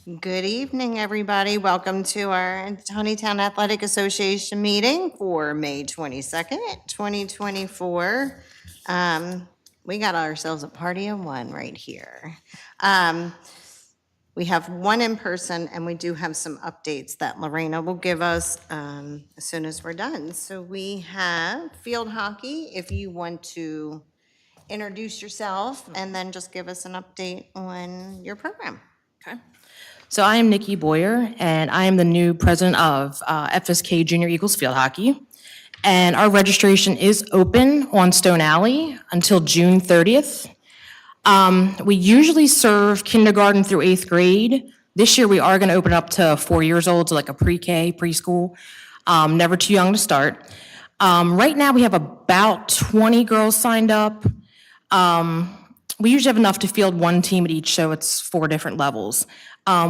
Good evening, everybody. Welcome to our Taneytown Athletic Association meeting for May 22nd, 2024. We got ourselves a party of one right here. We have one in person, and we do have some updates that Lorena will give us as soon as we're done. So we have field hockey, if you want to introduce yourself and then just give us an update on your program. Okay. So I am Nikki Boyer, and I am the new president of FSK Junior Eagles Field Hockey. And our registration is open on Stone Alley until June 30th. We usually serve kindergarten through 8th grade. This year, we are going to open up to 4 years old, so like a pre-K, preschool. Never too young to start. Right now, we have about 20 girls signed up. We usually have enough to field one team at each, so it's 4 different levels.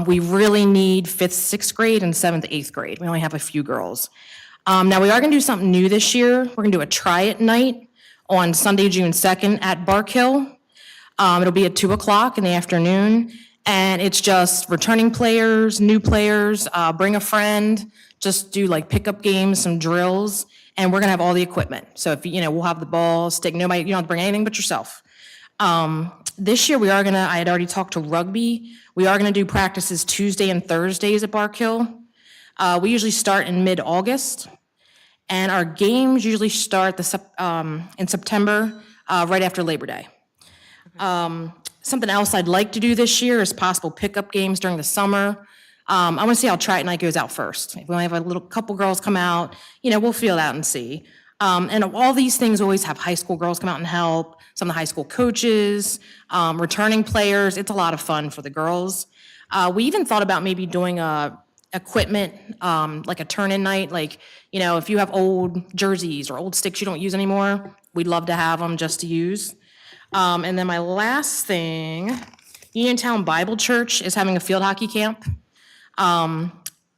We really need 5th, 6th grade and 7th, 8th grade. We only have a few girls. Now, we are going to do something new this year. We're going to do a try-it night on Sunday, June 2nd at Bark Hill. It'll be at 2 o'clock in the afternoon, and it's just returning players, new players, bring a friend, just do like pickup games, some drills, and we're going to have all the equipment. So if, we'll have the ball, stick, nobody, you don't have to bring anything but yourself. This year, I had already talked to rugby. We are gonna do practices Tuesday and Thursdays at Bark Hill. We usually start in mid-August, and our games usually start in September, right after Labor Day. Something else I'd like to do this year is possible pickup games during the summer. I wanna see how try-it night goes out first. If we only have a couple girls come out, we'll feel out and see. And all these things always have high school girls come out and help, some of the high school coaches, returning players. It's a lot of fun for the girls. We even thought about maybe doing equipment, like a turn-in night. Like, if you have old jerseys or old sticks you don't use anymore, we'd love to have them just to use. And then my last thing, Uniontown Bible Church is having a field hockey camp. I'm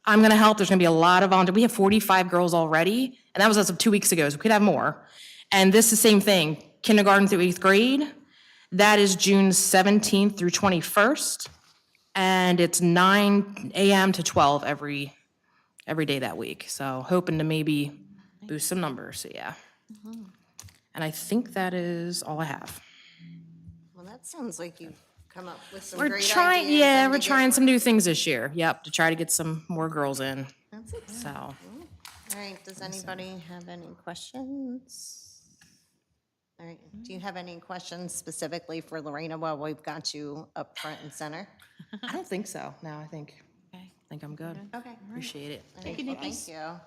going to help. There's going to be a lot of volunteers. We have 45 girls already, and that was as of 2 weeks ago, so we could have more. And this is the same thing, kindergarten through 8th grade. That is June 17th through 21st, and it's 9 a.m. to 12 every day that week. So hoping to maybe boost some numbers, so yeah. And I think that is all I have. Well, that sounds like you've come up with some We're great trying, ideas. yeah, and we're to get trying some new things this year. Yep, to try to get some more girls in. That's exciting. So, All right, does anybody have any questions? All right, do you have any questions specifically for Lorena while we've got you up front and center? I don't think so. No, I think I'm good. Okay. Appreciate it. Thank you, Nikki. Thank you.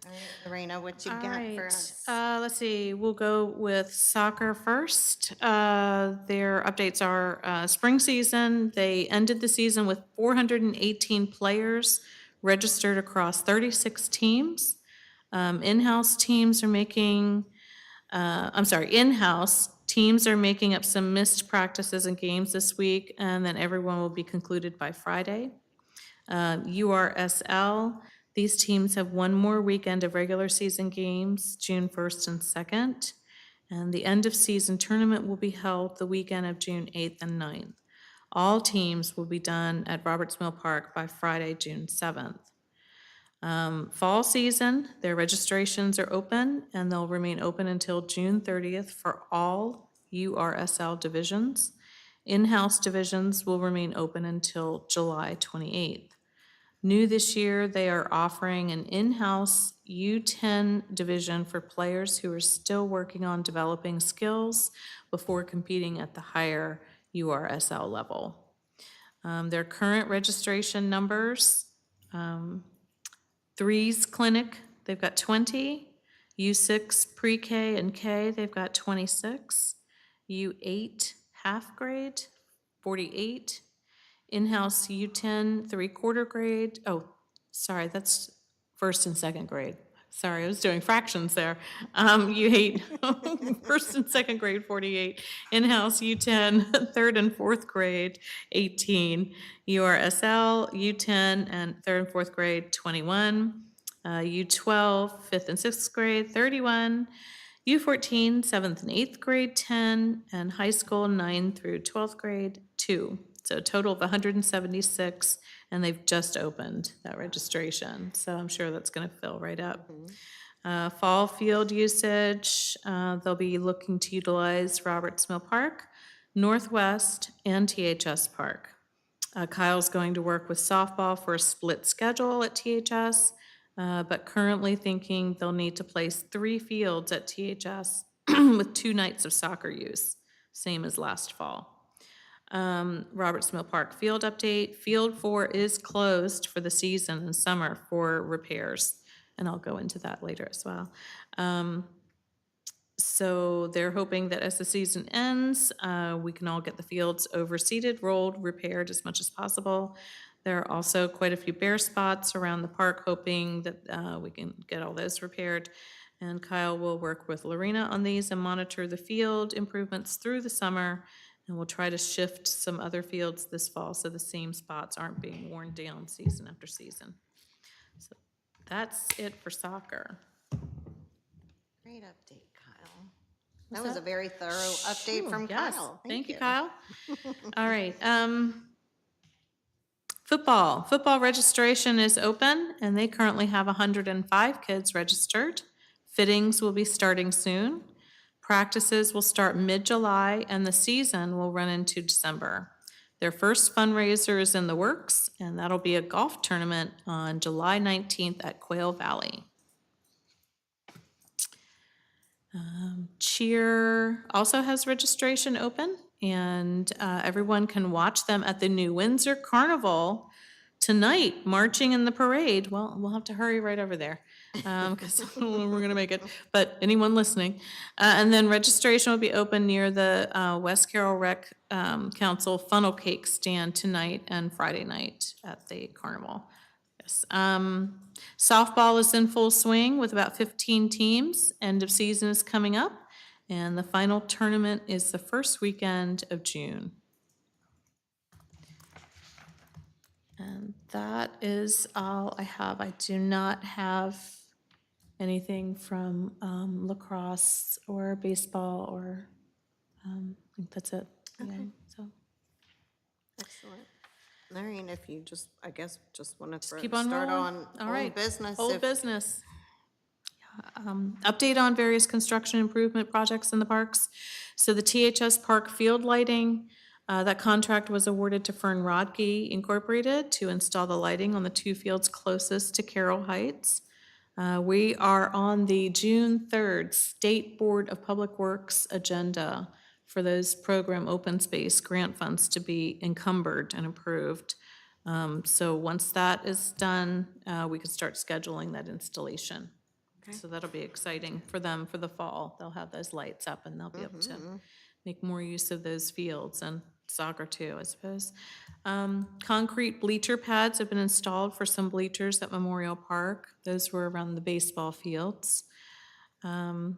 All right, Lorena, what you All got right. for us? Let's see. We'll go with soccer first. Their updates are spring season. They ended the season with 418 players registered across 36 teams. In-house teams are making up some missed practices and games this week, and then everyone will be concluded by Friday. URSL, these teams have one more weekend of regular season games, June 1st and 2nd, and the end of season tournament will be held the weekend of June 8th and 9th. All teams will be done at Roberts Mill Park by Friday, June 7th. Fall season, their registrations are open, and they'll remain open until June 30th for all URSL divisions. In-house divisions will remain open until July 28th. New this year, they are offering an in-house U10 division for players who are still working on developing skills before competing at the higher URSL level. Their current registration numbers, Threes Clinic, they've got 20. U6 Pre-K and K, they've got 26. U8 half grade, 48. In-house U10 3/4 grade, sorry, that's first and second grade. Sorry, I was doing fractions there. U8, first and second grade, 48. In-house U10, third and fourth grade, 18. URSL, U10 and third and fourth grade, 21. U12, fifth and sixth grade, 31. U14, seventh and eighth grade, 10. And high school, 9 through 12th grade, 2. So a total of 176, and they've just opened that registration. So I'm sure that's going to fill right up. Fall field usage, they'll be looking to utilize Roberts Mill Park, Northwest, and THS Park. Kyle's going to work with softball for a split schedule at THS, but currently thinking they'll need to place 3 fields at THS with 2 nights of soccer use, same as last fall. Roberts Mill Park field update. Field 4 is closed for the season and summer for repairs, and I'll go into that later as well. So they're hoping that as the season ends, we can all get the fields overseeded, rolled, repaired as much as possible. There are also quite a few bare spots around the park, hoping that we can get all those repaired. And Kyle will work with Lorena on these and monitor the field improvements through the summer. And we'll try to shift some other fields this fall so the same spots aren't being worn down season after season. So that's it for soccer. Great update, Kyle. That was a very thorough update from Yes, Kyle. thank you, Kyle. All right. Football registration is open, and they currently have 105 kids registered. Fittings will be starting soon. Practices will start mid-July, and the season will run into December. Their first fundraiser is in the works, and that'll be a golf tournament on July 19th at Quail Valley. Cheer also has registration open, and everyone can watch them at the New Windsor Carnival tonight, marching in the parade. Well, we'll have to hurry right over there, because we're gonna make it, but anyone listening. And then registration will be open near the West Carroll Rec Council funnel cake stand tonight and Friday night at the carnival. Yes. Softball is in full swing with about 15 teams. End of season is coming up, and the final tournament is the first weekend of June. And that is all I have. I do not have anything from lacrosse or baseball or, I think that's it. Yeah, so Excellent. Lorraine, if you just, I guess, just want to keep on start rolling. on All old right. business. Old if- business. Update on various construction improvement projects in the parks. So the THS Park field lighting, that contract was awarded to Fern Rodkey Incorporated to install the lighting on the 2 fields closest to Carroll Heights. We are on the June 3rd State Board of Public Works agenda for those program open space grant funds to be encumbered and approved. So once that is done, we can start scheduling that installation. So that'll be exciting for them for the fall. They'll have those lights up and they'll be able to make more use of those fields and soccer too, I suppose. Concrete bleacher pads have been installed for some bleachers at Memorial Park. Those were around the baseball fields. And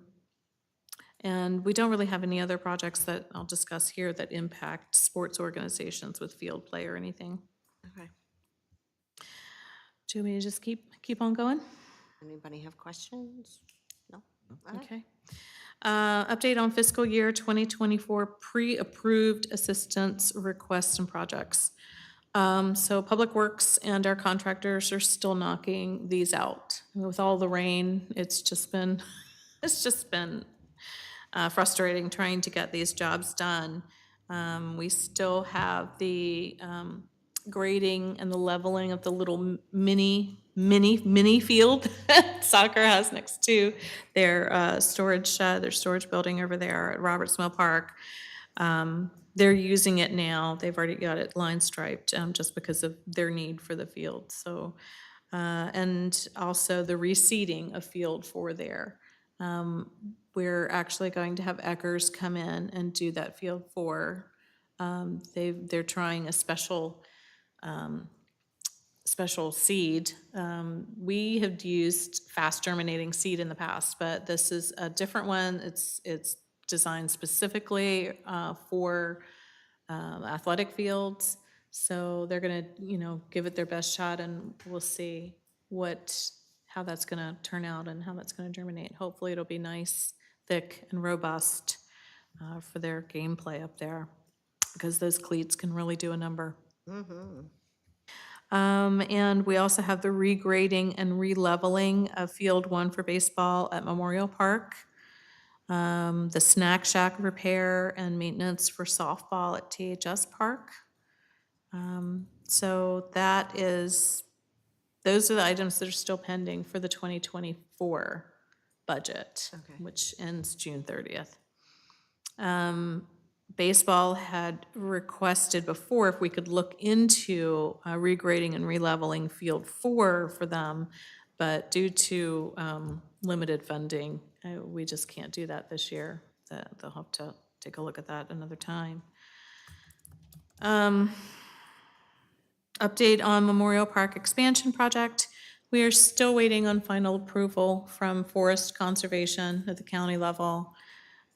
we don't really have any other projects that I'll discuss here that impact sports organizations with field play or anything. Okay. Do you want me to just keep on going? Anybody have questions? No? All right. Okay. Update on fiscal year 2024 pre-approved assistance requests and projects. So Public Works and our contractors are still knocking these out. With all the rain, it's just been frustrating trying to get these jobs done. We still have the grading and the leveling of the little mini field soccer has next to their storage building over there at Roberts Mill Park. They're using it now. They've already got it line striped just because of their need for the field. So, and also the reseeding of field for there. We're actually going to have Eckers come in and do that field for. They're trying a special seed. We have used fast germinating seed in the past, but this is a different one. It's designed specifically for athletic fields. So they're gonna, give it their best shot, and we'll see how that's gonna turn out and how that's gonna germinate. Hopefully it'll be nice, thick, and robust for their gameplay up there. because those cleats can really do a number. And we also have the regrading and releveling of Field 1 for baseball at Memorial Park. The snack shack repair and maintenance for softball at THS Park. So those are the items that are still pending for the 2024 budget, which ends June 30th. Baseball had requested before if we could look into regrading and releveling Field 4 for them, but due to limited funding, we just can't do that this year. They'll have to take a look at that another time. Update on Memorial Park expansion project. We are still waiting on final approval from Forest Conservation at the county level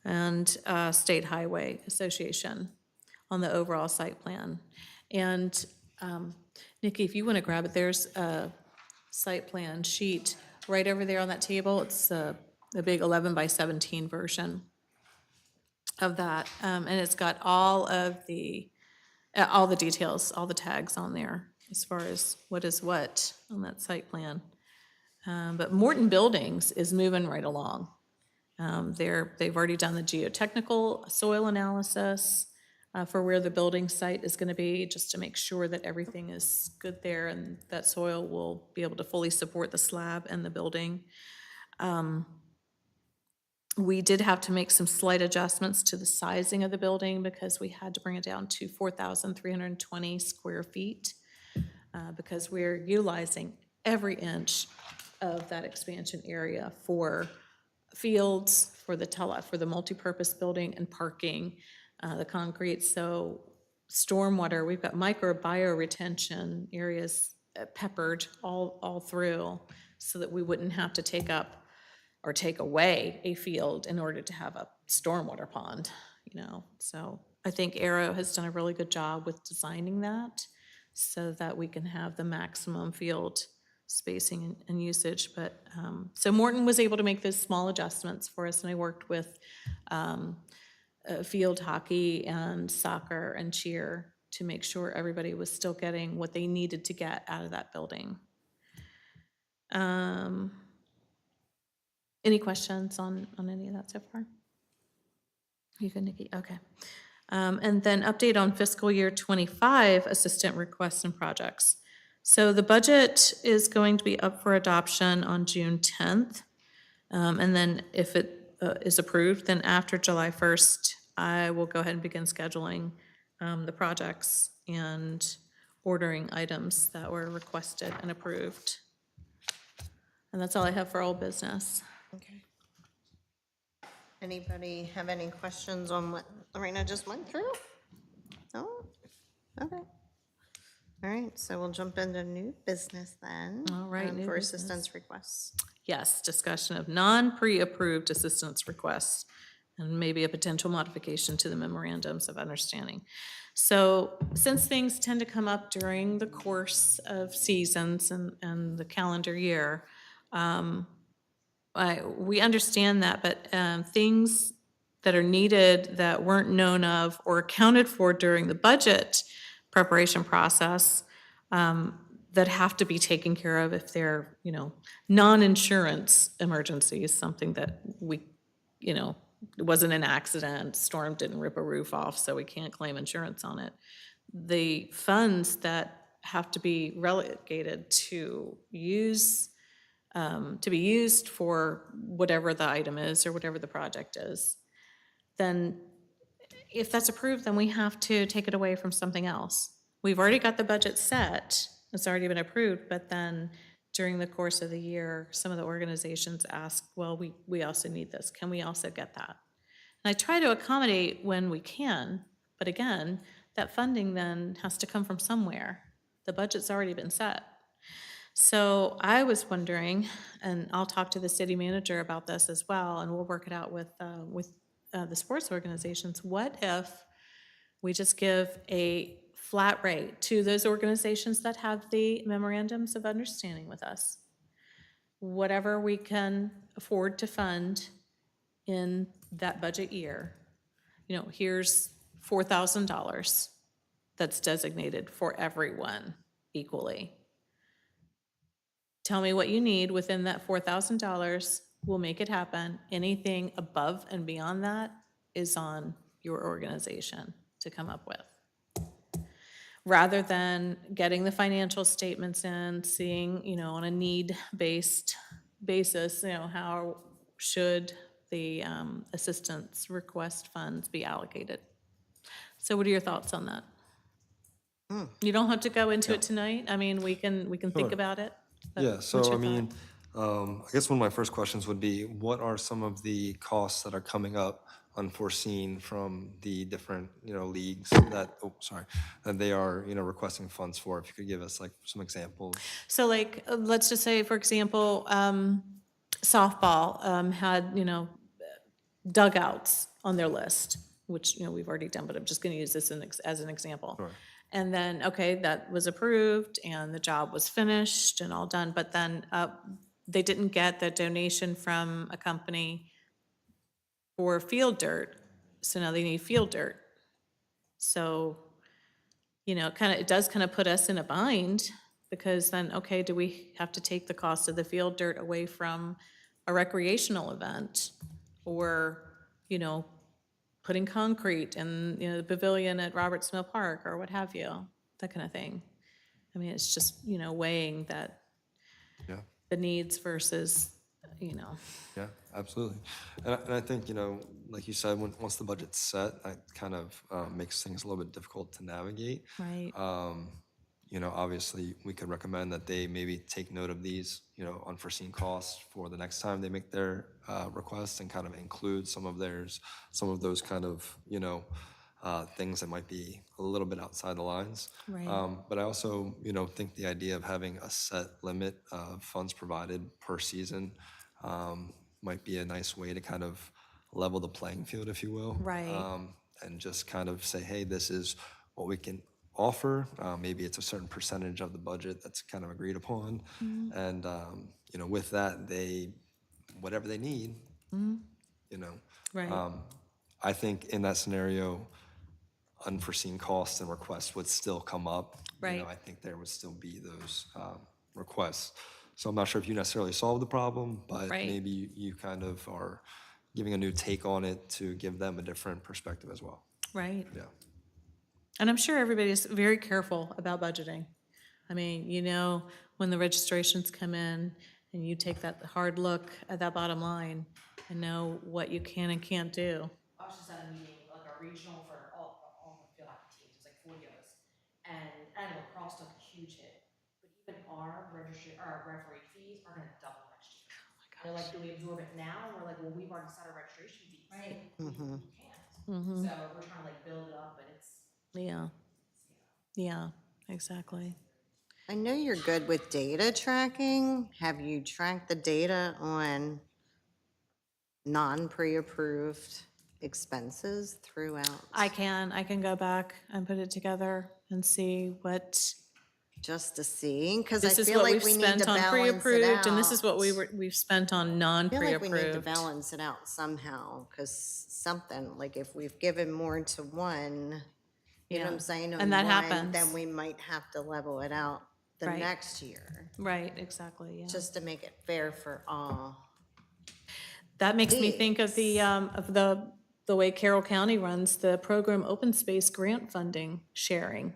and State Highway Association on the overall site plan. And Nikki, if you want to grab it, there's a site plan sheet right over there on that table. It's the big 11 by 17 version of that. And it's got all the details, all the tags on there as far as what is what on that site plan. But Morton Buildings is moving right along. They've already done the geotechnical soil analysis for where the building site is going to be, just to make sure that everything is good there and that soil will be able to fully support the slab and the building. We did have to make some slight adjustments to the sizing of the building because we had to bring it down to 4,320 square feet because we're utilizing every inch of that expansion area for fields, for the multipurpose building and parking, the concrete. So stormwater, we've got micro bioretention areas peppered all through so that we wouldn't have to take up or take away a field in order to have a stormwater pond, So I think Aero has done a really good job with designing that so that we can have the maximum field spacing and usage. But so Morton was able to make those small adjustments for us, and I worked with field hockey and soccer and cheer to make sure everybody was still getting what they needed to get out of that building. Any questions on any of that so far? You good, Nikki? Okay. And then update on fiscal year 25 assistant requests and projects. So the budget is going to be up for adoption on June 10th. And then if it is approved, then after July 1st, I will go ahead and begin scheduling the projects and ordering items that were requested and approved. And that's all I have for old business. Okay. Anybody have any questions on what Lorena just went through? No? Okay. All right, so we'll jump into new business then. All right, new for business. assistance requests. Yes, discussion of non-pre-approved assistance requests and maybe a potential modification to the memorandums of understanding. So since things tend to come up during the course of seasons and the calendar year, we understand that, but things that are needed that weren't known of or accounted for during the budget preparation process that have to be taken care of if they're, non-insurance emergencies, something that we, it wasn't an accident, storm didn't rip a roof off, so we can't claim insurance on it. The funds that have to be relegated to be used for whatever the item is or whatever the project is, then if that's approved, then we have to take it away from something else. We've already got the budget set, it's already been approved, but then during the course of the year, some of the organizations ask, well, we also need this. Can we also get that? And I try to accommodate when we can, but again, that funding then has to come from somewhere. The budget's already been set. So I was wondering, and I'll talk to the city manager about this as well, and we'll work it out with the sports organizations. What if we just give a flat rate to those organizations that have the memorandums of understanding with us? Whatever we can afford to fund in that budget year. Here's $4,000 that's designated for everyone equally. Tell me what you need within that $4,000. We'll make it happen. Anything above and beyond that is on your organization to come up with. Rather than getting the financial statements in, seeing, on a need-based basis, how should the assistance request funds be allocated? So what are your thoughts on that? You don't have to go into it tonight. I mean, we can think Sure. about it. but Yeah, what's so your I mean, thought? I guess one of my first questions would be, what are some of the costs that are coming up unforeseen from the different, leagues that, that they are, requesting funds for? If you could give us like some examples. So like, let's just say, for example, softball had, dugouts on their list, which, we've already done, but I'm just going to use this as an example. Sure. And then, okay, that was approved and the job was finished and all done, but then they didn't get the donation from a company for field dirt, so now they need field dirt. So, it does kind of put us in a bind, because then, okay, do we have to take the cost of the field dirt away from a recreational event? Or, putting concrete in, the pavilion at Roberts Mill Park, or what have you, that kind of thing. I mean, it's just, weighing that, Yeah. the needs versus, Yeah, absolutely. And I think, like you said, once the budget's set, that kind of makes things a little bit difficult to navigate. right, Obviously, we could recommend that they maybe take note of these, unforeseen costs for the next time they make their requests, and kind of include some of those kind of, things that might be a little bit outside the lines. Right. But I also, think the idea of having a set limit of funds provided per season might be a nice way to kind of level the playing field, if you will. Right. And just kind of say, hey, this is what we can offer. Maybe it's a certain percentage of the budget that's kind of agreed upon. And, with that, whatever they need, right, I think in that scenario, unforeseen costs and requests would still come up. Right. I think there would still be those requests. So I'm not sure if you necessarily solve the problem, but Right. maybe you kind of are giving a new take on it to give them a different perspective as well. right. Yeah. And I'm sure everybody's very careful about budgeting. I mean, when the registrations come in and you take that hard look at that bottom line and know what you can and can't do. I was just at a meeting, like a regional for all the field hockey teams, it was like 40 of us. And I know lacrosse took a huge hit, but even our referee fees are gonna double next year. They're like, do we absorb it now? And we're like, well, we've already set our registration fees. Right. We can't. So we're trying to like build it up, but it's, Yeah. Yeah, exactly. I know you're good with data tracking. Have you tracked the data on non-pre-approved expenses throughout? I can go back and put it together and see what, Just to see, because I this is feel what like we've we need spent to on balance it pre-approved, and this is what out. we've spent on I feel like we need to non-pre-approved. balance it out somehow, because something, like if we've given more to one, you know what Yeah. I'm saying? And on that one, happens. Then we might have to level it out the Right. next year, Right, exactly, yeah. just to make it fair for all. That makes me think of the way Carroll County runs the program open space grant funding sharing.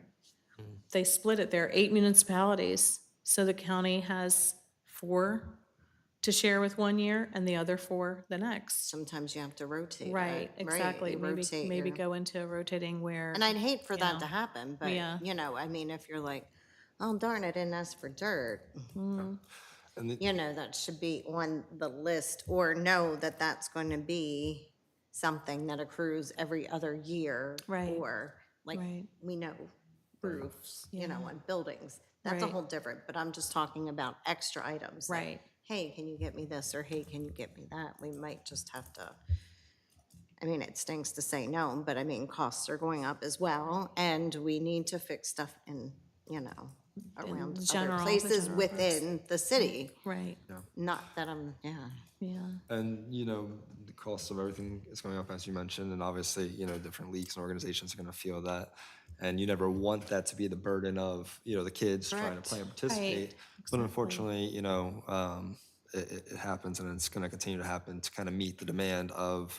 They split it. There are 8 municipalities, so the county has 4 to share with one year and the other 4 the next. Sometimes you have to rotate it, Right, exactly. You rotate Maybe your- go into a rotating where, And I'd hate for that know, to happen, but, yeah. I mean, if you're like, oh darn, I didn't ask for dirt, And the, that should be on the list, or know that that's going to be something that accrues every other year. Right. Or, like, Right. we know roofs, Yeah. on buildings. That's a Right. whole different, but I'm just talking about extra items. like, Right. hey, can you get me this, or hey, can you get me that? We might just have to, I mean, it stinks to say no, but I mean, costs are going up as well, and we need to fix stuff in, around other general- the places general within the city. right, Not that I'm, yeah. and, the cost of everything is going up, as you mentioned, and obviously, different leagues and organizations are going to feel that. And you never want that to be the burden of, the kids trying to play and participate. But unfortunately, it happens, and it's going to continue to happen to kind of meet the demand of,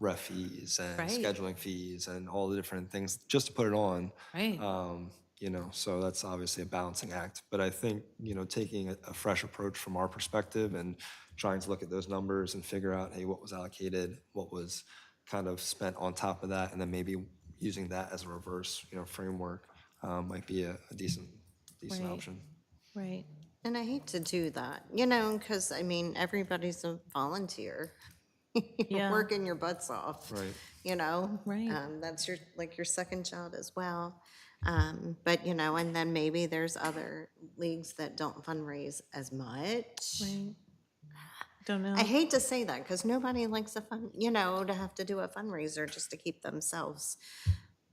ref fees and Right. scheduling fees and all the different things just to put it on. Right. So that's obviously a balancing act. But I think, taking a fresh approach from our perspective and trying to look at those numbers and figure out, hey, what was allocated, what was kind of spent on top of that, and then maybe using that as a reverse, framework might be a decent Right. option. Right. And I hate to do that, because, I mean, everybody's a volunteer. Yeah. Working your butts off. Right. Right. That's your second job as well. But, and then maybe there's other leagues that don't fundraise as much. Right. Don't know. I hate to say that because nobody likes to have to do a fundraiser just to keep themselves.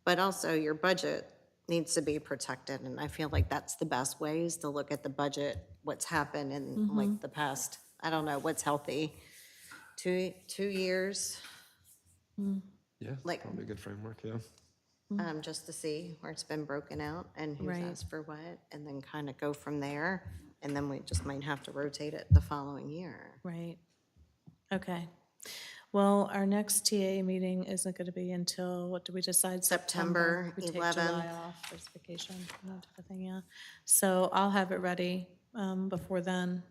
But also your budget needs to be protected. And I feel like that's the best way is to look at the budget, what's happened in like the past, I don't know, what's healthy, 2 years, Yeah, Like- probably a good framework, yeah. just to see where it's been broken out and who's Right. asked for what, and then kind of go from there. And then we just might have to rotate it the following year. Right. Okay. Well, our next TA meeting isn't going to be until, what do we decide? September We take 11th. July off, there's vacation, that type of thing, yeah. So I'll have it ready before then.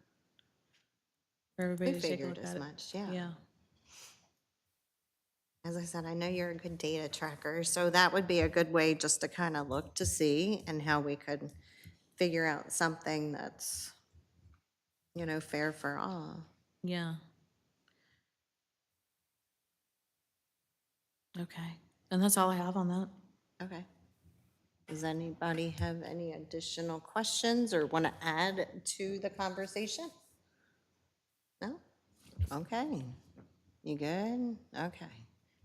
For everybody We to take a figured look as at it. much, yeah. Yeah. As I said, I know you're a good data tracker, so that would be a good way just to kind of look to see and how we could figure out something that's, fair for all. Yeah. Okay. And that's all I have on that. Okay. Does anybody have any additional questions or want to add to the conversation? No? Okay. You good? Okay.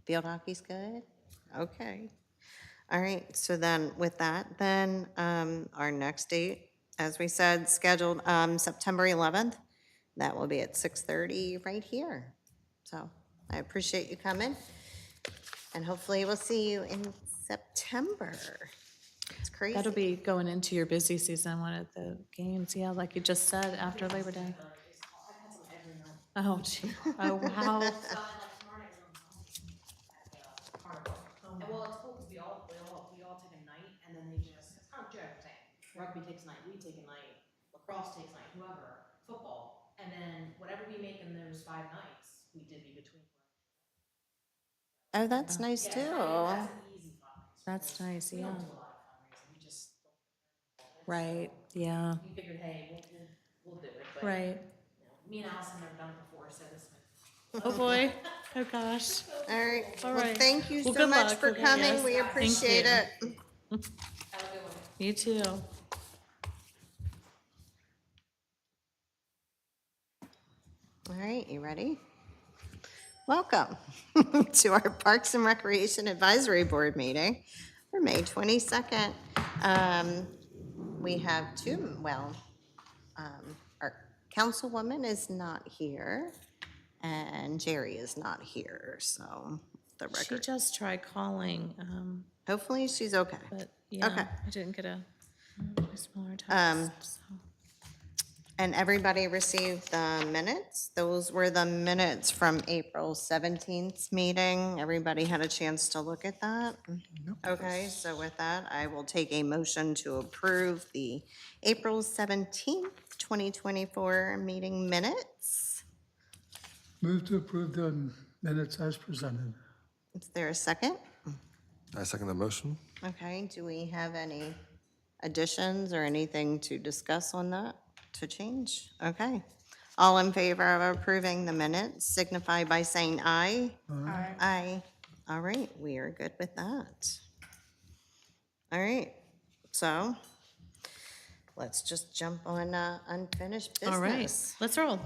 Field hockey's good? Okay. All right, so then with that, then our next date, as we said, scheduled September 11th. That will be at 6:30 right here. So I appreciate you coming. And hopefully we'll see you in September. It's crazy. That'll be going into your busy season, one of the games, yeah, like you just said, after Labor Day. Oh, gee. Oh, wow. And well, it's cool because we all take a night and then they just, it's kind of joke thing. Rugby takes a night, we take a night, lacrosse takes a night, whoever, football. And then whatever we make in those 5 nights, we divvy between. Oh, that's nice too. That's an easy fundraiser. That's nice, We yeah. don't do a lot of fundraising, we just, Right, yeah, we figured, hey, we'll do it. But, right. you know, me and Allison have done it before, so this one. Oh, boy. Oh, gosh. All right. All Well, right. thank you Well, so good much luck. for Okay, coming. yes. We Thank appreciate you. it. Have a good one. You too. All right, you ready? Welcome to our Parks and Recreation Advisory Board meeting for May 22nd. We have our councilwoman is not here, and Jerry is not here, so the She record, just tried calling, hopefully she's okay. but yeah, Okay. I didn't get a smaller text, so. And everybody received the minutes? Those were the minutes from April 17th meeting. Everybody had a chance to look at that? Okay, so with that, I will take a motion to approve the April 17th, 2024 meeting minutes. Move to approve the minutes as presented. Is there a second? I second the motion. Okay, do we have any additions or anything to discuss on that, to change? Okay. All in favor of approving the minutes signify by saying aye. Aye. Aye. All right, we are good with that. All right, so let's just jump on unfinished business. All right, let's roll.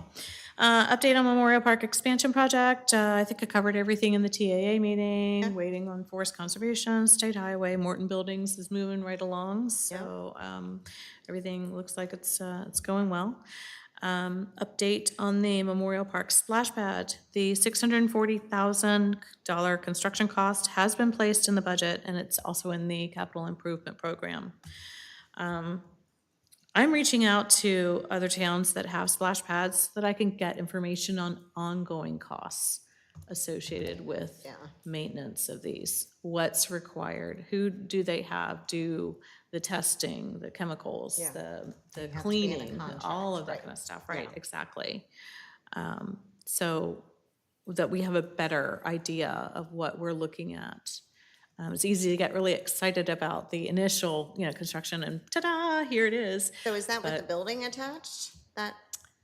Update on Memorial Park expansion project. I think I covered everything in the TAA meeting, waiting on forest conservation, state highway, Morton Buildings is moving right along. So everything looks like it's going well. Update on the Memorial Park splash pad. The $640,000 construction cost has been placed in the budget, and it's also in the capital improvement program. I'm reaching out to other towns that have splash pads so that I can get information on ongoing costs associated with Yeah. maintenance of these. What's required? Who do they have do the testing, the chemicals, Yeah. the have to be in a cleaning, contract, all of that right. kind of stuff, right, exactly. So that we have a better idea of what we're looking at. It's easy to get really excited about the initial, construction and ta-da, here it is. So is that with the building attached? That,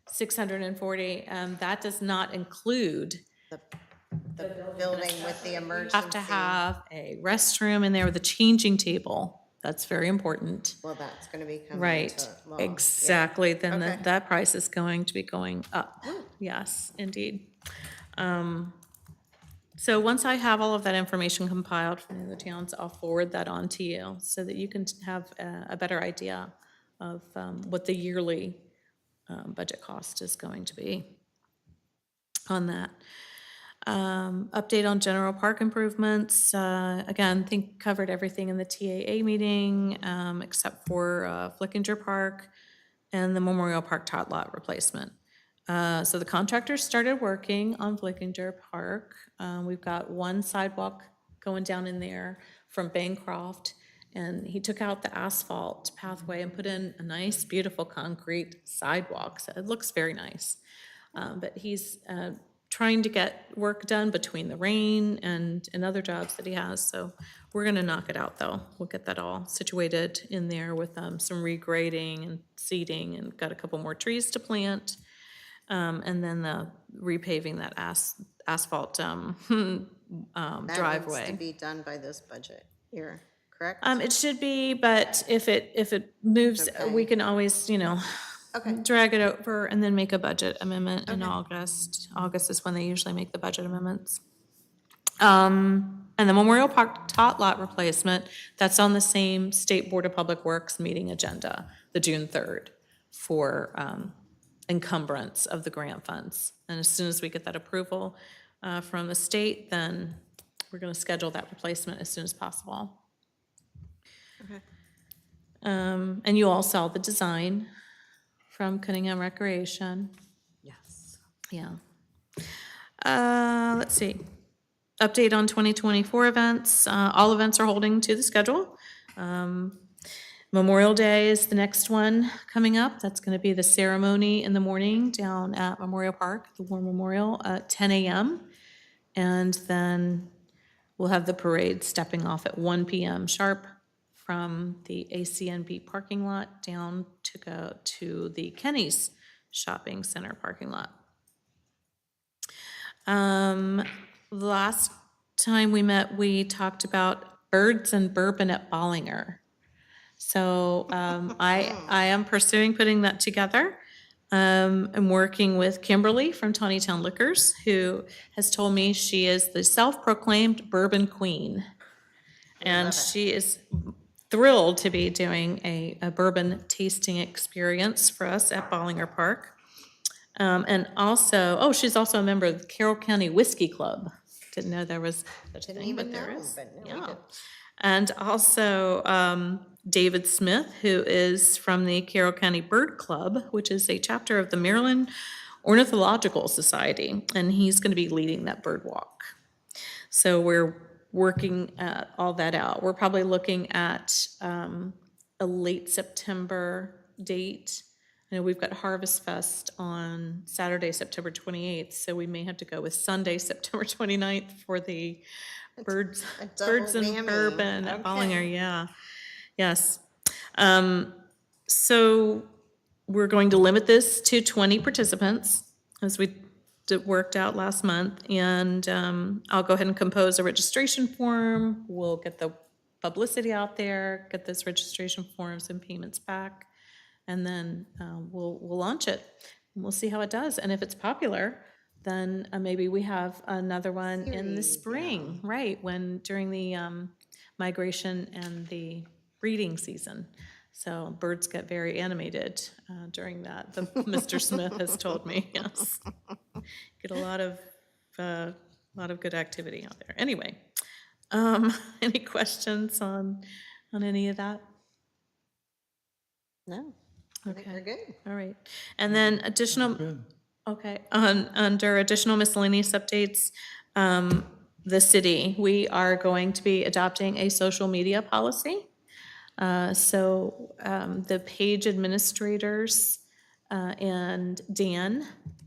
640, that does not include, the building with the emergency? have to have a restroom in there with a changing table. That's very important. Well, that's gonna be coming Right, into law. Yeah. exactly. Then Okay. that price is going to be going up. Yes, indeed. So once I have all of that information compiled from the other towns, I'll forward that on to you so that you can have a better idea of what the yearly budget cost is going to be on that. Update on general park improvements. Again, think covered everything in the TAA meeting, except for Flickinger Park and the Memorial Park tot lot replacement. So the contractors started working on Flickinger Park. We've got one sidewalk going down in there from Bancroft, and he took out the asphalt pathway and put in a nice, beautiful concrete sidewalk. So it looks very nice. But he's trying to get work done between the rain and other jobs that he has. So we're gonna knock it out, though. We'll get that all situated in there with some regrading and seeding, and got a couple more trees to plant. And then the repaving that asphalt That needs to driveway. be done by this budget year, correct? It should be, but if it moves, Okay. we can always, Okay. drag it over and then make a budget amendment in August. August is when they usually make the budget amendments. And the Memorial Park tot lot replacement, that's on the same State Board of Public Works meeting agenda, the June 3rd, for encumbrance of the grant funds. And as soon as we get that approval from the state, then we're gonna schedule that replacement as soon as possible. Okay. And you all saw the design from Cunningham Recreation. Yes. Yeah. Let's see. Update on 2024 events. All events are holding to the schedule. Memorial Day is the next one coming up. That's going to be the ceremony in the morning down at Memorial Park, the War Memorial, at 10 a.m. And then we'll have the parade stepping off at 1 p.m. sharp from the ACNB parking lot down to go to the Kenny's Shopping Center parking lot. Last time we met, we talked about birds and bourbon at Bollinger. So I am pursuing putting that together. I'm working with Kimberly from Taneytown Liquors, who has told me she is the self-proclaimed bourbon queen. And she is thrilled to be doing a bourbon tasting experience for us at Bollinger Park. And also, she's also a member of the Carroll County Whiskey Club. Didn't know there was such a thing, but there is. But no, we Yeah. did. And also David Smith, who is from the Carroll County Bird Club, which is a chapter of the Maryland Ornithological Society, and he's going to be leading that bird walk. So we're working all that out. We're probably looking at a late September date. I know we've got Harvest Fest on Saturday, September 28th, so we may have to go with Sunday, September 29th for the birds double and whammy. bourbon at Okay. Bollinger, yeah. Yes. So we're going to limit this to 20 participants, as we worked out last month, and I'll go ahead and compose a registration form. We'll get the publicity out there, get those registration forms and payments back, and then we'll launch it. And we'll see how it does, and if it's popular, then maybe we have another one in the spring, right, during the migration and the breeding season. So birds get very animated during that. Mr. Smith has told me, yes. Get a lot of good activity out there. Anyway, any questions on any of that? No, I think we're Okay. good. All right. And then additional, Good. okay, under additional miscellaneous updates, the city, we are going to be adopting a social media policy. So the page administrators and Dan,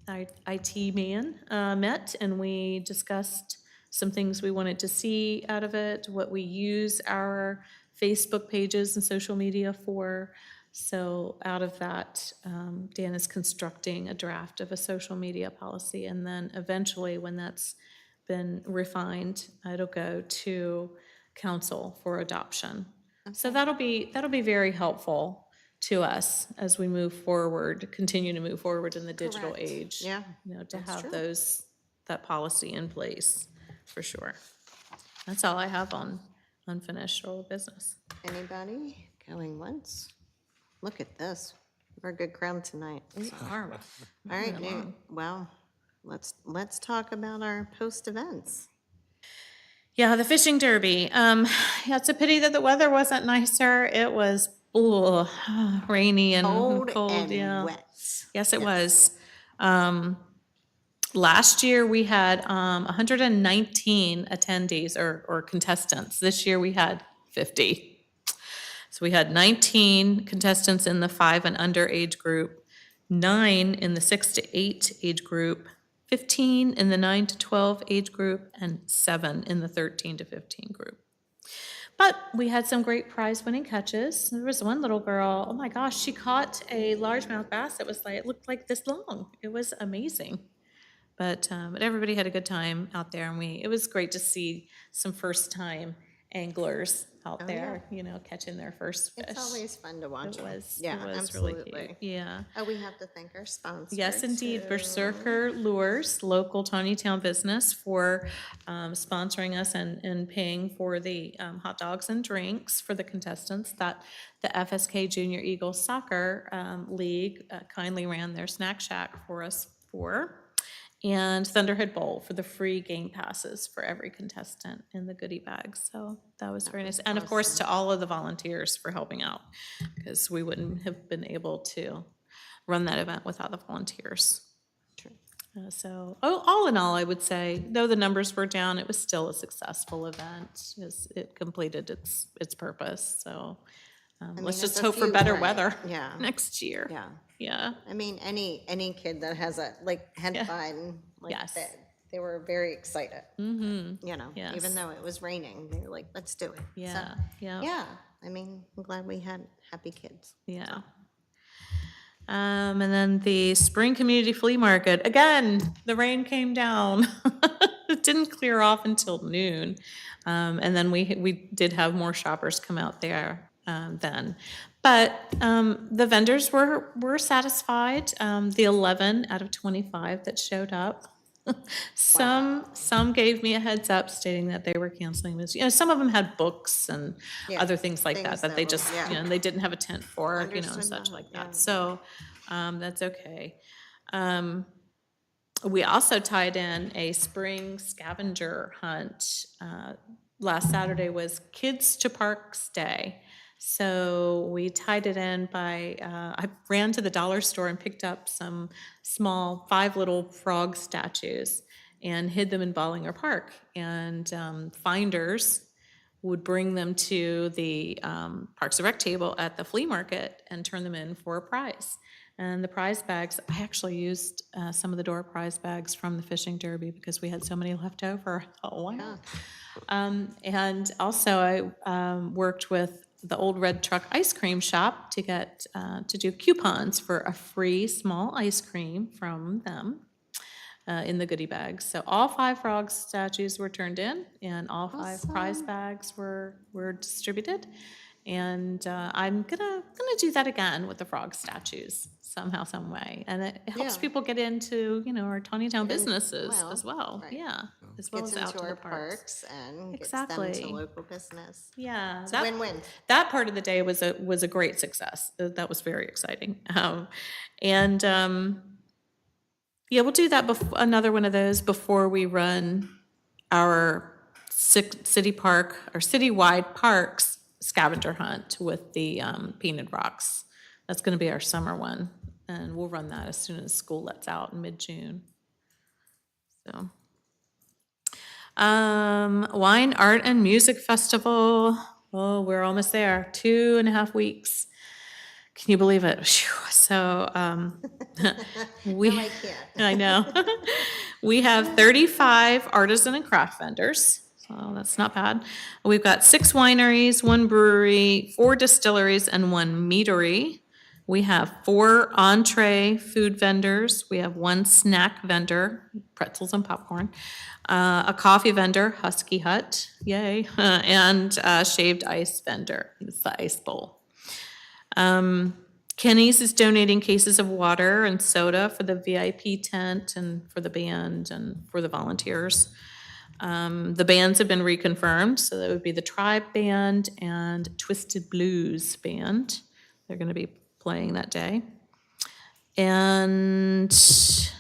our IT man, met, and we discussed some things we wanted to see out of it, what we use our Facebook pages and social media for. So out of that, Dan is constructing a draft of a social media policy, and then eventually, when that's been refined, it'll go to council for adoption. So that'll be very helpful to us as we move forward, continue to move forward in the digital Correct. age. Yeah, You know, to that's have true. that policy in place, for sure. That's all I have on unfinished old business. Anybody going once? Look at this. We're a good crowd tonight. All All right, well, let's talk about our post events. Yeah, the fishing derby. Yeah, it's a pity that the weather wasn't nicer. It was rainy and cold. and Yeah. wet. Yes, it was. Last year we had 119 attendees or contestants. This year we had 50. So we had 19 contestants in the 5 and under age group, 9 in the 6 to 8 age group, 15 in the 9 to 12 age group, and 7 in the 13 to 15 group. But we had some great prize-winning catches. There was one little girl, oh my gosh, she caught a largemouth bass that was like, it looked like this long. It was amazing. But everybody had a good time out there, and it was great to see some first-time anglers out there, you know, catching their first fish. It's always fun to watch It them. was, Yeah, it was absolutely. really cute. Yeah. Oh, we have to thank our sponsors. Yes, indeed. too. Berserker Lures, local Taneytown business, for sponsoring us and paying for the hot dogs and drinks for the contestants that the FSK Junior Eagles Soccer League kindly ran their snack shack for us for. And Thunderhead Bowl for the free game passes for every contestant in the goodie bags. So that was very nice. And of course, to all of the volunteers for helping out, because we wouldn't have been able to run that event without the volunteers. True. So all in all, I would say, though the numbers were down, it was still a successful event. It completed its purpose. So let's there's just a hope for few better more, weather yeah. next year. Yeah. Yeah. I mean, any kid that has had Yeah. fun, like Yes. they were very excited. Mm-hmm. You know, Yes. even though it was raining, they were like, let's do it. Yeah. So, Yeah. yeah, I mean, I'm glad we had happy kids. Yeah. And then the spring community flea market, again, the rain came down. It didn't clear off until noon. And then we did have more shoppers come out there then. But the vendors were satisfied. The 11 out of 25 that showed up. Some gave me a heads up stating that they were canceling this. You know, some of them had books and Yeah, other things like things that they that just, were- yeah. you know, they didn't have a tent for, you know, and Understood such that, like yeah. that. So that's okay. We also tied in a spring scavenger hunt. Last Saturday was Kids to Parks Day. So we tied it in by, I ran to the dollar store and picked up some small 5 little frog statues and hid them in Bollinger Park. And finders would bring them to the Parks and Rec table at the flea market and turn them in for a prize. And the prize bags, I actually used some of the door prize bags from the fishing derby because we had so many left over. Oh, why not? And also I worked with the Old Red Truck Ice Cream Shop to get, to do coupons for a free small ice cream from them in the goodie bags. So all 5 frog statues were turned in, and all 5 prize bags were distributed. And I'm gonna do that again with the frog statues somehow, some way. And it helps Yeah. people get into, you know, our Taneytown businesses well, as well. right. Yeah. as well Gets as out into to our the parks. parks and gets them to Exactly. local business. Yeah, It's a win-win. that part of the day was a great success. That was very exciting. And yeah, we'll do that another one of those before we run our city park, our citywide parks scavenger hunt with the painted rocks. That's going to be our summer one, and we'll run that as soon as school lets out in mid-June. So, Wine, Art, and Music Festival. Oh, we're almost there. 2.5 weeks. Can you believe it? Phew. So, we. No, I can't. I know. We have 35 artisan and craft vendors, so that's not bad. We've got 6 wineries, 1 brewery, 4 distilleries, and 1 meadery. We have 4 entree food vendors. We have 1 snack vendor, pretzels and popcorn, a coffee vendor, Husky Hut, yay, and a shaved ice vendor. It's the ice bowl. Kenny's is donating cases of water and soda for the VIP tent and for the band and for the volunteers. The bands have been reconfirmed, so that would be the Tribe Band and Twisted Blues Band. They're going to be playing that day. And that's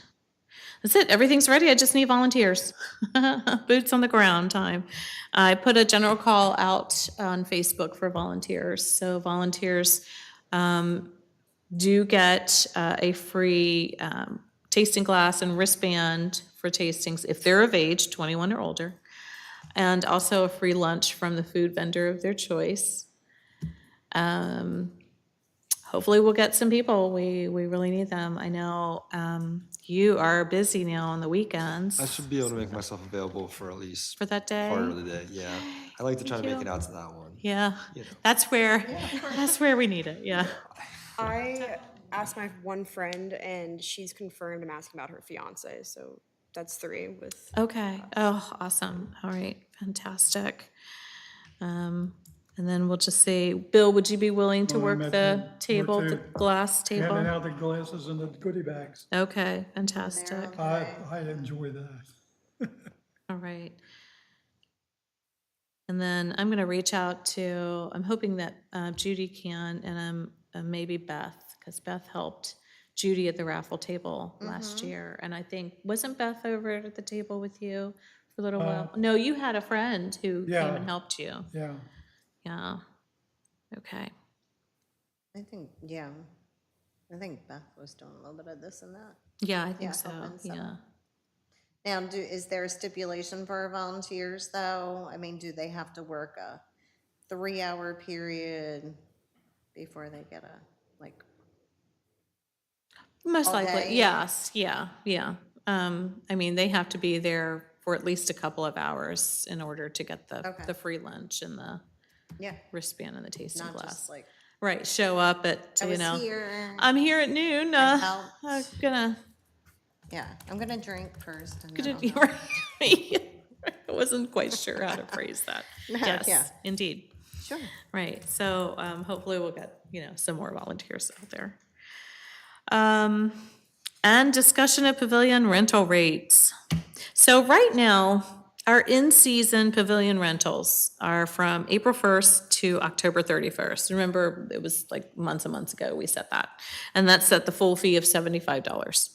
it. Everything's ready. I just need volunteers. Boots on the ground time. I put a general call out on Facebook for volunteers. So volunteers do get a free tasting glass and wristband for tastings if they're of age, 21 or older, and also a free lunch from the food vendor of their choice. Hopefully we'll get some people. We really need them. I know you are busy now on the weekends. I should be able to make myself available for at least For that day? part of the day, yeah. I like to try to make you. it out to that one. Yeah, You know. that's where we need it, yeah. I asked my one friend, and she's confirmed I'm asking about her fiance, so that's 3 with. Okay, oh, awesome, all right, fantastic. And then we'll just say, Bill, would you be willing to Well, work I'm at the the- table, work the the- glass Handing table? out the glasses and the goodie bags. Okay, fantastic, I enjoy that. all right. And then I'm gonna reach out to, I'm hoping that Judy can, and maybe Beth, because Beth helped Judy at the raffle table last year. And I think, wasn't Beth over at the table with you for a little while? No, you had a friend who came Yeah. and helped you. Yeah. Yeah, okay. I think, yeah. I think Beth was doing a little bit of this and that. Yeah, I Yeah, think so, helping some. yeah. Now, is there a stipulation for our volunteers, though? I mean, do they have to work a 3-hour period before they get a, like, Most all likely, day? yes, yeah. I mean, they have to be there for at least a couple of hours in order to get Okay. the free lunch and the yeah, wristband and the tasting not glass. just like, Right, show up at, I you was know, here. I'm here at noon, helped. I'm gonna, Yeah, I'm gonna drink first and gonna, then I'll help. I wasn't quite sure how to phrase that. yeah. Yes, indeed. Sure. Right, so hopefully we'll get, some more volunteers out there. And discussion of pavilion rental rates. So right now, our in-season pavilion rentals are from April 1st to October 31st. Remember, it was like months and months ago we set that. And that's at the full fee of $75.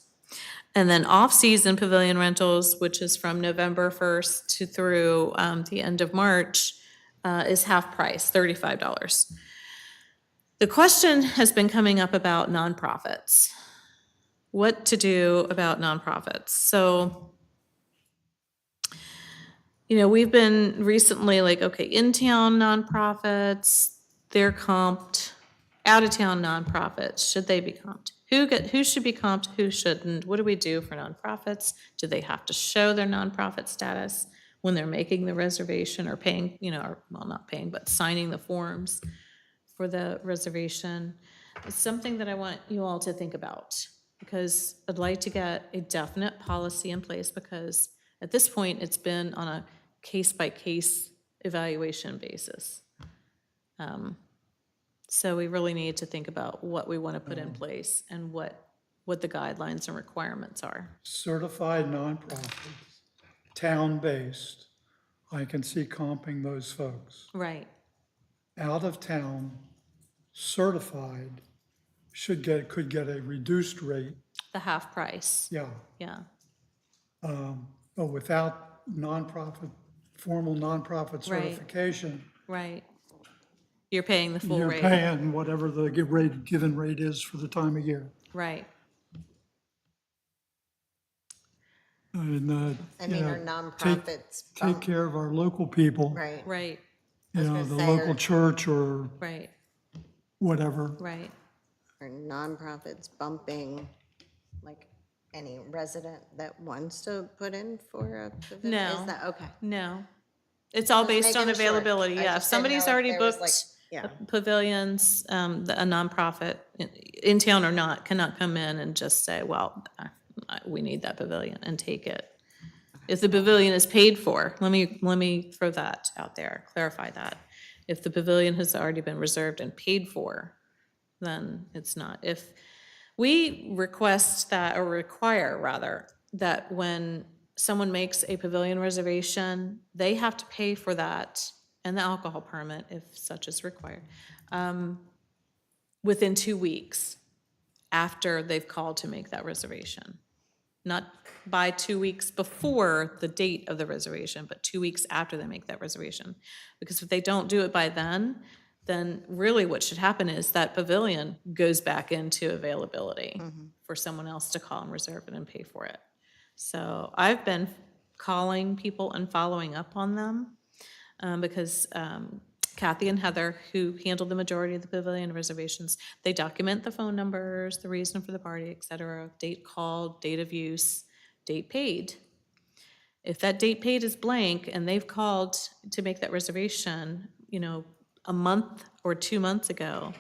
And then off-season pavilion rentals, which is from November 1st to through the end of March, is half price, $35. The question has been coming up about nonprofits. What to do about nonprofits. So, we've been recently like, okay, in-town nonprofits, they're comped. Out-of-town nonprofits, should they be comped? Who should be comped, who shouldn't? What do we do for nonprofits? Do they have to show their nonprofit status when they're making the reservation or paying, or, well, not paying, but signing the forms for the reservation? It's something that I want you all to think about, because I'd like to get a definite policy in place, because at this point, it's been on a case-by-case evaluation basis. So we really need to think about what we want to put in place and what the guidelines and requirements are. Certified nonprofits. town-based, I can see comping those folks. Right, Out of town, certified, could get a reduced rate, the half price, yeah. yeah, But without formal nonprofit Right. certification, right. You're paying the full you're rate, paying whatever the given rate is for the time of year. right, And, I you mean, know, our nonprofits take bump, care of our local people, right, right, you know, gonna the say, local or- church or right, whatever. right. our nonprofits bumping, like, any resident that wants to put in for a pavilion? No. Is that, okay. No. It's all Just based on making sure. availability, I yeah. If just didn't know somebody's if already there was, booked like, yeah. pavilions, a nonprofit, in town or not, cannot come in and just say, well, we need that pavilion and take it. If the pavilion is paid for, let me throw that out there, clarify that. If the pavilion has already been reserved and paid for, then it's not. If we request that, or require rather, that when someone makes a pavilion reservation, they have to pay for that and the alcohol permit, if such is required, within 2 weeks after they've called to make that reservation. Not by 2 weeks before the date of the reservation, but 2 weeks after they make that reservation. Because if they don't do it by then really what should happen is that pavilion goes back into availability for someone else to call and reserve it and pay for it. So I've been calling people and following up on them because Kathy and Heather, who handle the majority of the pavilion reservations, they document the phone numbers, the reason for the party, et cetera, date called, date of use, date paid. If that date paid is blank and they've called to make that reservation, you know, a month or 2 months ago,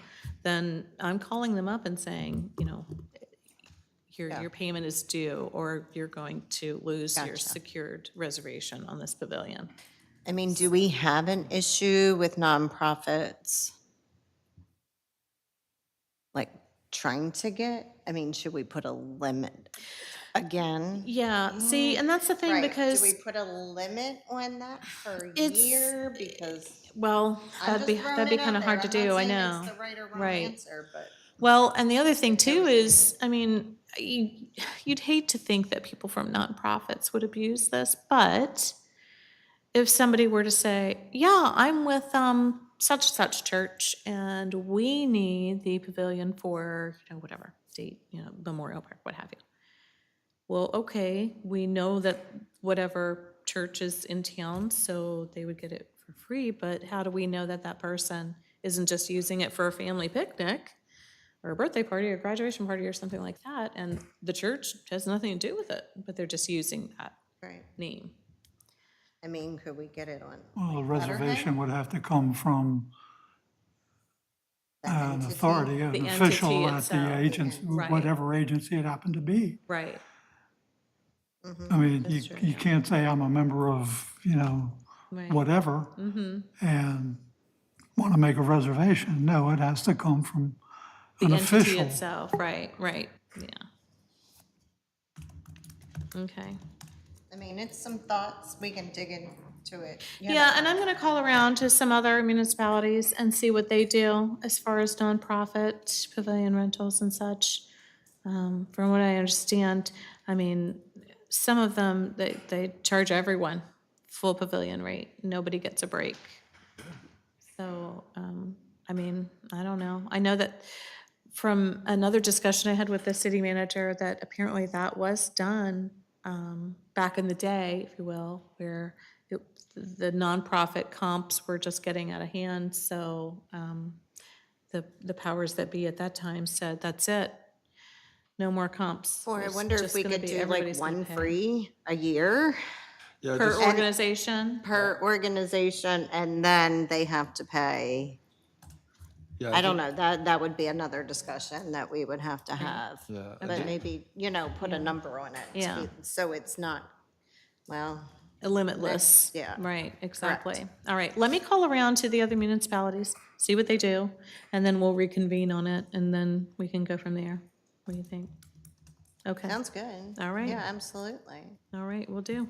then I'm calling them up and saying, you know, your payment is due, or you're going to lose your Gotcha. secured reservation on this pavilion. I mean, do we have an issue with nonprofits? Like, trying to get, I mean, should we put a limit again? Yeah, see, and that's the thing, Right, do because, we put a limit on that per It's- year? Because well, I'm that'd be, just throwing that'd be it out kind of hard there. to I'm do, not I saying know. it's the right or wrong Right. answer, but Well, and the other thing too is, I mean, you'd hate to think that people from nonprofits would abuse this, but if somebody were to say, yeah, I'm with such and such church and we need the pavilion for, you know, whatever date, you know, Memorial Park, what have you. Well, okay, we know that whatever church is in town, so they would get it for free, but how do we know that that person isn't just using it for a family picnic or a birthday party or graduation party or something like that, and the church has nothing to do with it, but they're just using that right, name? I mean, could we get it on? Well, the like, reservation would have to come from the an entity? authority, an The official entity at the itself. agency, Right. whatever agency it happened to be. Right, I mean, That's true. you can't say I'm a member of, you know, right. whatever, and want to make a reservation. No, it has to come from The an entity official. itself, right, yeah. Okay. I mean, it's some thoughts, we can dig into it. you Yeah, know. and I'm gonna call around to some other municipalities and see what they do as far as nonprofit pavilion rentals and such. From what I understand, I mean, some of them, they charge everyone full pavilion rate. Nobody gets a break. So, I mean, I don't know. I know that from another discussion I had with the city manager, that apparently that was done back in the day, if you will, where the nonprofit comps were just getting out of hand, so the powers that be at that time said, that's it, no more comps. Or I There's wonder if just we gonna could be- do like everybody's gonna one pay. free a year Yeah, Per just, organization? per organization, and then they have to pay. yeah, I don't know, that would be another discussion that we would have to have. Yeah, But Okay. maybe, you know, put a number on it. to Yeah. be- So it's not, well, Limitless. Yeah. Right, exactly. All right, let me call around to the other municipalities, see what they do, and then we'll reconvene on it, and then we can go from there. What do you think? Okay, sounds good. All right. Yeah, absolutely. all right, we'll do.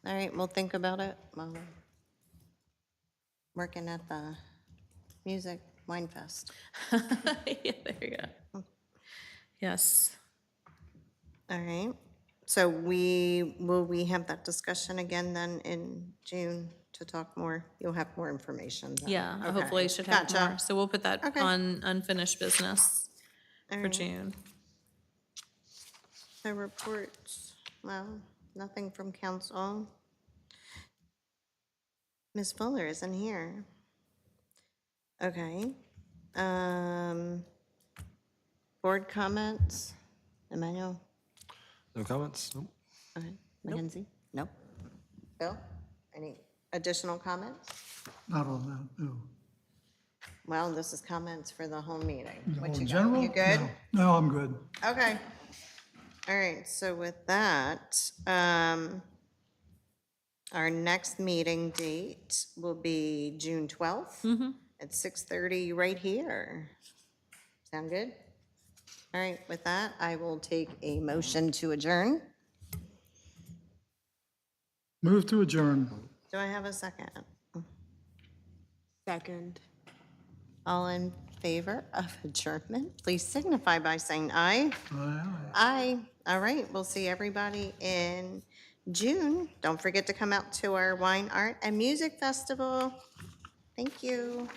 All right, we'll think about it while we're working at the Music Wine Fest. Yeah, there you go. Yes. All right, so will we have that discussion again then in June to talk more? You'll have more information then? Yeah, Okay, hopefully should have gotcha. more. So we'll put that Okay. on unfinished business All for right. June. The reports, well, nothing from council. Ms. Fuller isn't here. Okay. Board comments? Emmanuel? No comments? Nope. Okay. Mackenzie? Nope. Bill? Any additional comments? Not on that, no. Well, this is comments for the whole meeting. What In you got? general? You good? No. No, I'm good. Okay. All right, so with that, our next meeting date will be June 12th at 6:30 right here. Sound good? All right, with that, I will take a motion to adjourn. Move to adjourn. Do I have a second? Second. All in favor of adjournment, please signify by saying aye. Aye, aye. Aye. All right, we'll see everybody in June. Don't forget to come out to our Wine, Art, and Music Festival. Thank you.